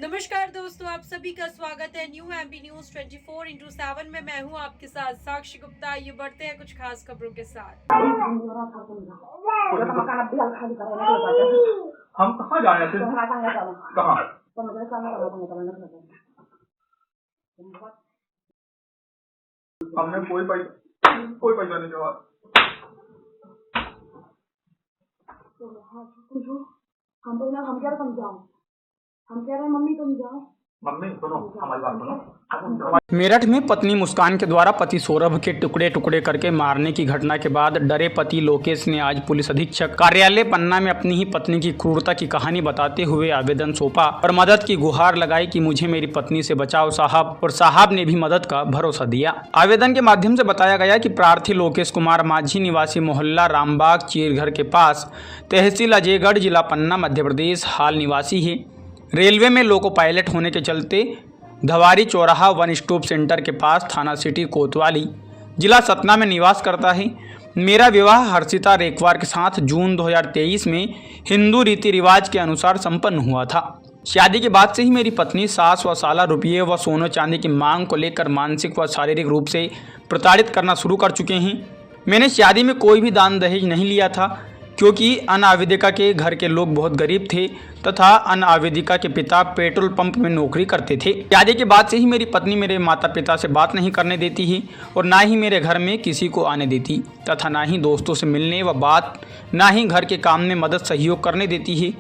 नमस्कार दोस्तों, आप सभी का स्वागत है न्यू एमपी न्यूज 24x7 में। मैं हूं आपके साथ साक्षी गुप्ता। ये बढ़ते हैं कुछ खास खबरों के साथ। हम कहाँ जाने थे? कहाँ? हमने कोई पैसा नहीं जमा। हम क्या समझाओ? हम कह रहे हैं मम्मी तुम जाओ। मम्मी सुनो, हमारी बात सुनो। मेरठ में पत्नी मुस्कान के द्वारा पति सौरभ के टुकड़े टुकड़े करके मारने की घटना के बाद डरे पति लोकेश ने आज पुलिस अधीक्षक कार्यालय पन्ना में अपनी ही पत्नी की क्रूरता की कहानी बताते हुए आवेदन सौंपा और मदद की गुहार लगाई कि मुझे मेरी पत्नी से बचाओ साहब, और साहब ने भी मदद का भरोसा दिया। आवेदन के माध्यम से बताया गया कि प्रार्थी लोकेश कुमार माझी निवासी मोहल्ला रामबाग चीरघर के पास तहसील अजयगढ़ जिला पन्ना मध्य प्रदेश हाल निवासी है। रेलवे में लोको पायलट होने के चलते धवारी चौराहा वन स्टॉप सेंटर के पास थाना सिटी कोतवाली जिला सतना में निवास करता है। मेरा विवाह हर्षिता रेकवार के साथ जून 2023 में हिंदू रीति रिवाज के अनुसार संपन्न हुआ था। शादी के बाद से ही मेरी पत्नी सास व साला रुपये व सोने चांदी की मांग को लेकर मानसिक व शारीरिक रूप से प्रताड़ित करना शुरू कर चुके हैं। मैंने शादी में कोई भी दान दहेज नहीं लिया था क्योंकि अनावेदिका के घर के लोग बहुत गरीब थे तथा अनावेदिका के पिता पेट्रोल पंप में नौकरी करते थे। शादी के बाद से ही मेरी पत्नी मेरे माता पिता से बात नहीं करने देती है और ना ही मेरे घर में किसी को आने देती तथा ना ही दोस्तों से मिलने व बात, ना ही घर के काम में मदद सहयोग करने देती है।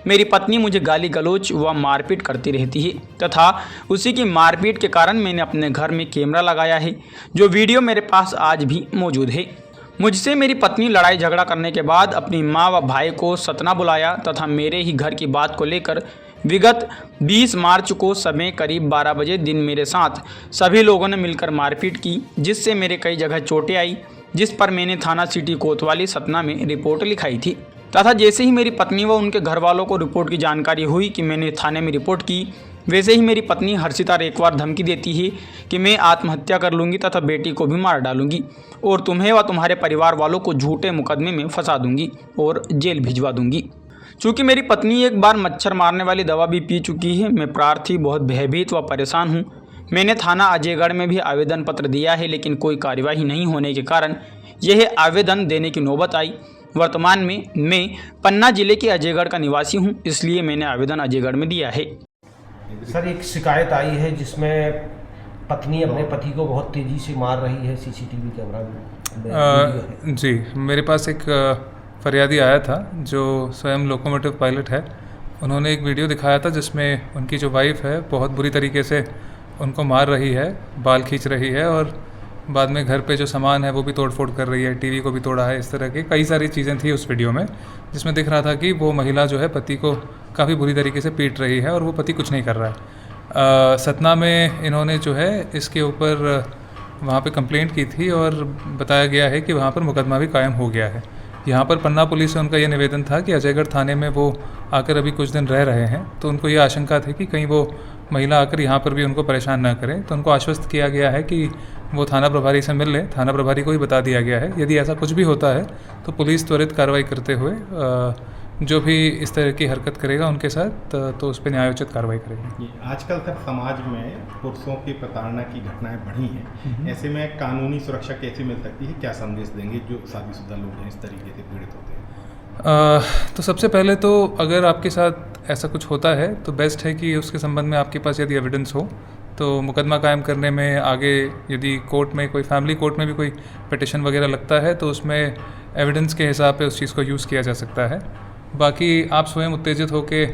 मेरी पत्नी मुझे गाली गलौज व मारपीट करती रहती है तथा उसी की मारपीट के कारण मैंने अपने घर में कैमरा लगाया है, जो वीडियो मेरे पास आज भी मौजूद है। मुझसे मेरी पत्नी लड़ाई झगड़ा करने के बाद अपनी मां व भाई को सतना बुलाया तथा मेरे ही घर की बात को लेकर विगत 20 मार्च को समय करीब 12 बजे दिन मेरे साथ सभी लोगों ने मिलकर मारपीट की, जिससे मेरे कई जगह चोटें आई, जिस पर मैंने थाना सिटी कोतवाली सतना में रिपोर्ट लिखाई थी तथा जैसे ही मेरी पत्नी व उनके घर वालों को रिपोर्ट की जानकारी हुई कि मैंने थाने में रिपोर्ट की, वैसे ही मेरी पत्नी हर्षिता रेकवार धमकी देती है कि मैं आत्महत्या कर लूँगी तथा बेटी को भी मार डालूंगी और तुम्हें व तुम्हारे परिवार वालों को झूठे मुकदमे में फंसा दूंगी और जेल भिजवा दूंगी। चूँकि मेरी पत्नी एक बार मच्छर मारने वाली दवा भी पी चुकी है, मैं प्रार्थी बहुत भयभीत व परेशान हूँ। मैंने थाना अजयगढ़ में भी आवेदन पत्र दिया है, लेकिन कोई कार्यवाही नहीं होने के कारण यह आवेदन देने की नौबत आई। वर्तमान में मैं पन्ना जिले के अजयगढ़ का निवासी हूँ, इसलिए मैंने आवेदन अजयगढ़ में दिया है। सर, एक शिकायत आई है जिसमें पत्नी अपने पति को बहुत तेज़ी से मार रही है, सीसीटीवी कैमरा में। जी, मेरे पास एक फरियादी आया था जो स्वयं लोकोमोटिव पायलट है। उन्होंने एक वीडियो दिखाया था जिसमें उनकी जो वाइफ है बहुत बुरी तरीके से उनको मार रही है, बाल खींच रही है और बाद में घर पे जो सामान है वो भी तोड़ फोड़ कर रही है, टीवी को भी तोड़ा है। इस तरह की कई सारी चीज़ें थी उस वीडियो में, जिसमें दिख रहा था कि वो महिला जो है पति को काफ़ी बुरी तरीके से पीट रही है और वो पति कुछ नहीं कर रहा है। सतना में इन्होंने जो है इसके ऊपर वहाँ पे कंप्लेंट की थी और बताया गया है कि वहाँ पर मुकदमा भी कायम हो गया है। यहाँ पर पन्ना पुलिस से उनका ये निवेदन था कि अजयगढ़ थाने में वो आकर अभी कुछ दिन रह रहे हैं, तो उनको ये आशंका थी कि कहीं वो महिला आकर यहाँ पर भी उनको परेशान ना करें। तो उनको आश्वस्त किया गया है कि वो थाना प्रभारी से मिल लें। थाना प्रभारी को ही बता दिया गया है यदि ऐसा कुछ भी होता है तो पुलिस त्वरित कार्रवाई करते हुए जो भी इस तरह की हरकत करेगा उनके साथ तो उस पर न्यायोचित कार्रवाई करेगी। आजकल तक समाज में पुरुषों की प्रताड़ना की घटनाएं बढ़ी हैं, ऐसे में कानूनी सुरक्षा कैसे मिल सकती है? क्या संदेश देंगे जो शादीशुदा लोग हैं इस तरीके से पीड़ित होते हैं? तो सबसे पहले तो अगर आपके साथ ऐसा कुछ होता है तो बेस्ट है कि उसके संबंध में आपके पास यदि एविडेंस हो तो मुकदमा कायम करने में आगे यदि कोर्ट में कोई फैमिली कोर्ट में भी कोई पिटिशन वगैरह लगता है तो उसमें एविडेंस के हिसाब पे उस चीज़ को यूज़ किया जा सकता है। बाकी आप स्वयं उत्तेजित होकर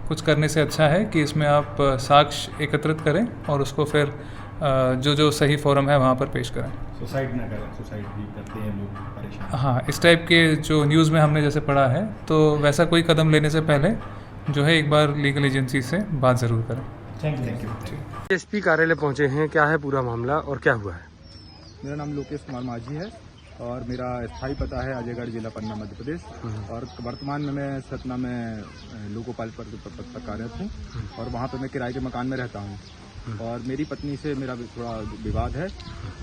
कुछ करने से अच्छा है कि इसमें आप साक्ष्य एकत्रित करें और उसको फिर जो सही फोरम है वहाँ पर पेश करें। सुसाइड ना करें, सुसाइड भी करते हैं लोग परेशान। हाँ, इस टाइप के जो न्यूज़ में हमने जैसे पढ़ा है तो वैसा कोई कदम लेने से पहले जो है एक बार लीगल एजेंसी से बात ज़रूर करें। Thank you. एसपी कार्यालय पहुंचे हैं, क्या है पूरा मामला और क्या हुआ है? मेरा नाम लोकेश कुमार माझी है और मेरा स्थायी पता है अजयगढ़ जिला पन्ना मध्य प्रदेश और वर्तमान में मैं सतना में लोको पायलट पद पर कार्यरत हूँ और वहाँ पर मैं किराए के मकान में रहता हूँ। और मेरी पत्नी से मेरा थोड़ा विवाद है।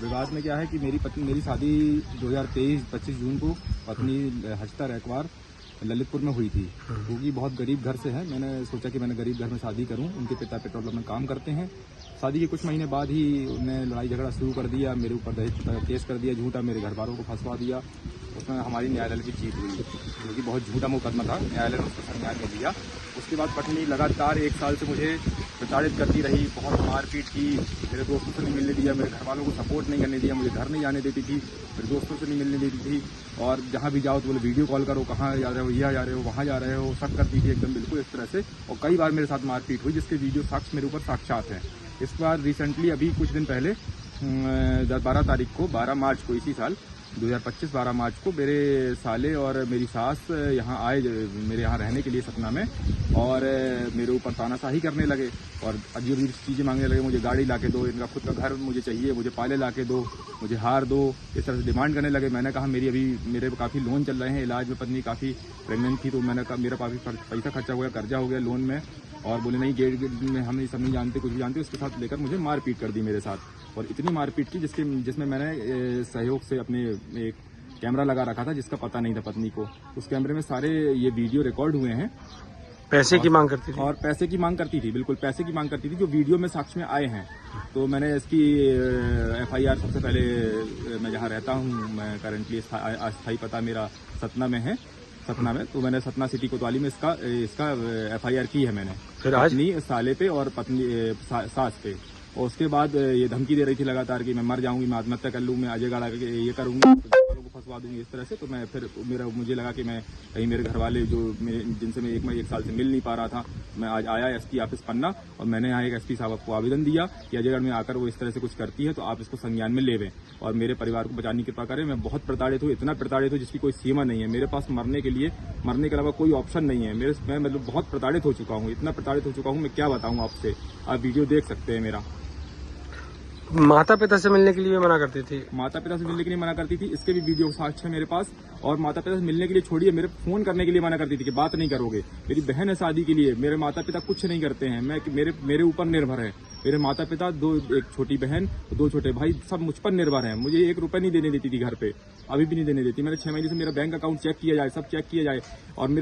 विवाद में क्या है कि मेरी शादी 2023 25 जून को पत्नी हर्षिता रेकवार ललितपुर में हुई थी। क्योंकि बहुत गरीब घर से है, मैंने सोचा कि मैंने गरीब घर में शादी करूं। उनके पिता पेट्रोल पंप में काम करते हैं। शादी के कुछ महीने बाद ही उन्होंने लड़ाई झगड़ा शुरू कर दिया, मेरे ऊपर दहेज केस कर दिया झूठा, मेरे घर वालों को फंसवा दिया। उसमें हमारी न्यायालय की जीत हुई, क्योंकि बहुत झूठा मुकदमा था, न्यायालय ने उसको संज्ञान में लिया। उसके बाद पत्नी लगातार 1 साल से मुझे प्रताड़ित करती रही, बहुत मारपीट की, मेरे दोस्तों से नहीं मिलने दिया, मेरे घर वालों को सपोर्ट नहीं करने दिया, मुझे घर नहीं जाने देती थी, मेरे दोस्तों से नहीं मिलने देती थी। और जहाँ भी जाओ तो बोले वीडियो कॉल करो, कहाँ जा रहे हो, यहाँ जा रहे हो, वहाँ जा रहे हो, सब करती थी एकदम बिल्कुल इस तरह से। और कई बार मेरे साथ मारपीट हुई, जिसके वीडियो साक्ष्य मेरे ऊपर साक्षात हैं। इस बार रिसेंटली अभी कुछ दिन पहले 12 तारीख को, 12 मार्च को, इसी साल 2025 12 मार्च को मेरे साले और मेरी सास यहाँ आए मेरे यहाँ रहने के लिए सतना में, और मेरे ऊपर तानाशाही करने लगे और अजीब अजीब चीज़ें मांगने लगे। मुझे गाड़ी ला के दो, इनका खुद का घर मुझे चाहिए, मुझे पाले ला के दो, मुझे हार दो, इस तरह से डिमांड करने लगे। मैंने कहा मेरे काफ़ी लोन चल रहे हैं, इलाज में पत्नी काफ़ी प्रेगनेंट थी, तो मैंने कहा मेरा काफ़ी पैसा खर्चा हो गया, कर्जा हो गया लोन में। और बोले नहीं, गेट में हम सब नहीं जानते, कुछ भी जानते। उसके साथ लेकर मुझे मारपीट कर दी मेरे साथ, और इतनी मारपीट की जिसमें मैंने सहयोग से अपने एक कैमरा लगा रखा था, जिसका पता नहीं था पत्नी को। उस कैमरे में सारे ये वीडियो रिकॉर्ड हुए हैं। पैसे की मांग करती थी, और पैसे की मांग करती थी, बिल्कुल पैसे की मांग करती थी, जो वीडियो में साक्ष्य में आए हैं। तो मैंने इसकी FIR सबसे पहले, मैं जहाँ रहता हूँ, मैं करंटली अस्थायी पता मेरा सतना में है, सतना में, तो मैंने सतना सिटी कोतवाली में इसका FIR की है मैंने, फिर आज पत्नी साले पे और पत्नी सास पे। और उसके बाद ये धमकी दे रही थी लगातार कि मैं मर जाऊंगी, मैं आत्महत्या कर लूँ, मैं अजय गाड़ा ये करूंगी, लोगों को फंसवा दूंगी, इस तरह से। तो मैं फिर मुझे लगा कि मैं कहीं मेरे घर वाले जो जिनसे मैं एक साल से मिल नहीं पा रहा था, मैं आज आया SP ऑफिस पन्ना, और मैंने यहाँ एक SP साहब को आवेदन दिया कि अजयगढ़ में आकर वो इस तरह से कुछ करती है तो आप इसको संज्ञान में लेवें और मेरे परिवार को बचाने की कृपा करें। मैं बहुत प्रताड़ित हूँ, इतना प्रताड़ित हूँ जिसकी कोई सीमा नहीं है। मेरे पास मरने के अलावा कोई ऑप्शन नहीं है। मैं मतलब बहुत प्रताड़ित हो चुका हूँ, इतना प्रताड़ित हो चुका हूँ, मैं क्या बताऊँ आपसे। आप वीडियो देख सकते हैं मेरा। माता पिता से मिलने के लिए मना करती थी, माता पिता से मिलने के लिए मना करती थी, इसके भी वीडियो साक्ष्य है मेरे पास। और माता पिता से मिलने के लिए छोड़िए, मेरे फोन करने के लिए मना करती थी कि बात नहीं करोगे। मेरी बहन है शादी के लिए, मेरे माता पिता कुछ नहीं करते हैं, मेरे ऊपर निर्भर है। मेरे माता पिता एक छोटी बहन, 2 छोटे भाई, सब मुझ पर निर्भर हैं। मुझे 1 रुपया नहीं देने देती थी घर पे, अभी भी नहीं देने देती। मैंने 6 महीने से मेरा बैंक अकाउंट चेक किया जाए, सब चेक किया जाए, और मेरे